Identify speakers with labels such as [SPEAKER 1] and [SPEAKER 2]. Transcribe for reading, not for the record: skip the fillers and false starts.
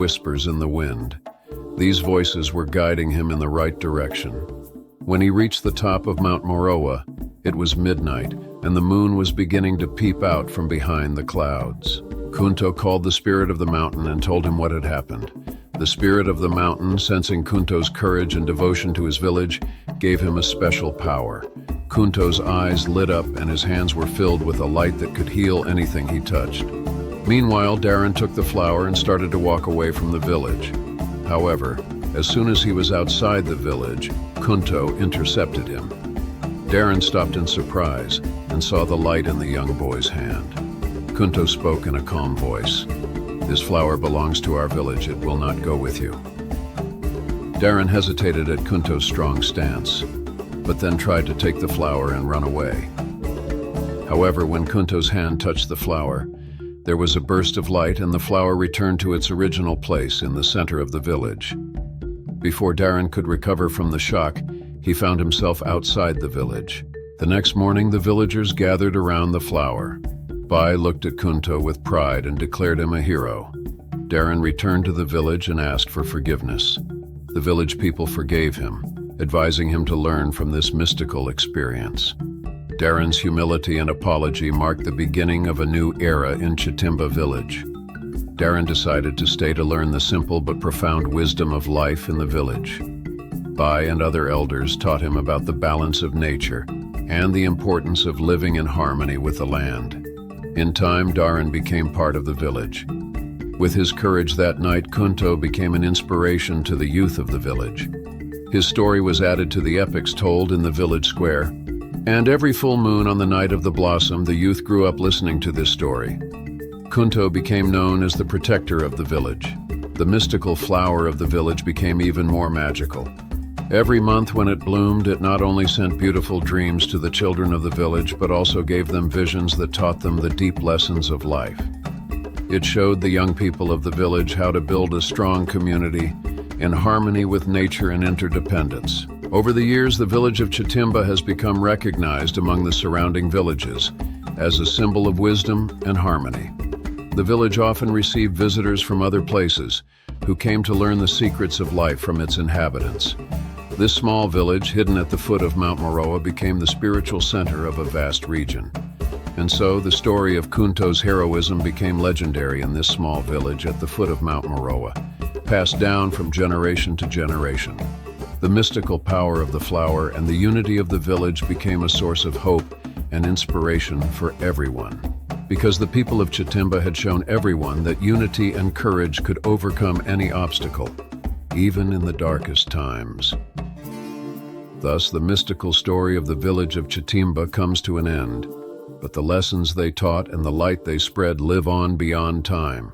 [SPEAKER 1] whispers in the wind. These voices were guiding him in the right direction. When he reached the top of Mount Moroa, it was midnight, and the moon was beginning to peep out from behind the clouds. Kunto called the spirit of the mountain and told him what had happened. The spirit of the mountain, sensing Kunto's courage and devotion to his village, gave him a special power. Kunto's eyes lit up and his hands were filled with a light that could heal anything he touched. Meanwhile, Darren took the flower and started to walk away from the village. However, as soon as he was outside the village, Kunto intercepted him. Darren stopped in surprise and saw the light in the young boy's hand. Kunto spoke in a calm voice. "This flower belongs to our village. It will not go with you." Darren hesitated at Kunto's strong stance, but then tried to take the flower and run away. However, when Kunto's hand touched the flower, there was a burst of light and the flower returned to its original place in the center of the village. Before Darren could recover from the shock, he found himself outside the village. The next morning, the villagers gathered around the flower. Bai looked at Kunto with pride and declared him a hero. Darren returned to the village and asked for forgiveness. The village people forgave him, advising him to learn from this mystical experience. Darren's humility and apology marked the beginning of a new era in Chitimba village. Darren decided to stay to learn the simple but profound wisdom of life in the village. Bai and other elders taught him about the balance of nature and the importance of living in harmony with the land. In time, Darren became part of the village. With his courage that night, Kunto became an inspiration to the youth of the village. His story was added to the epics told in the village square, and every full moon on the night of the blossom, the youth grew up listening to this story. Kunto became known as the protector of the village. The mystical flower of the village became even more magical. Every month when it bloomed, it not only sent beautiful dreams to the children of the village, but also gave them visions that taught them the deep lessons of life. It showed the young people of the village how to build a strong community in harmony with nature and interdependence. Over the years, the village of Chitimba has become recognized among the surrounding villages as a symbol of wisdom and harmony. The village often received visitors from other places who came to learn the secrets of life from its inhabitants. This small village, hidden at the foot of Mount Moroa, became the spiritual center of a vast region. And so, the story of Kunto's heroism became legendary in this small village at the foot of Mount Moroa, passed down from generation to generation. The mystical power of the flower and the unity of the village became a source of hope and inspiration for everyone. Because the people of Chitimba had shown everyone that unity and courage could overcome any obstacle, even in the darkest times. Thus, the mystical story of the village of Chitimba comes to an end, but the lessons they taught and the light they spread live on beyond time.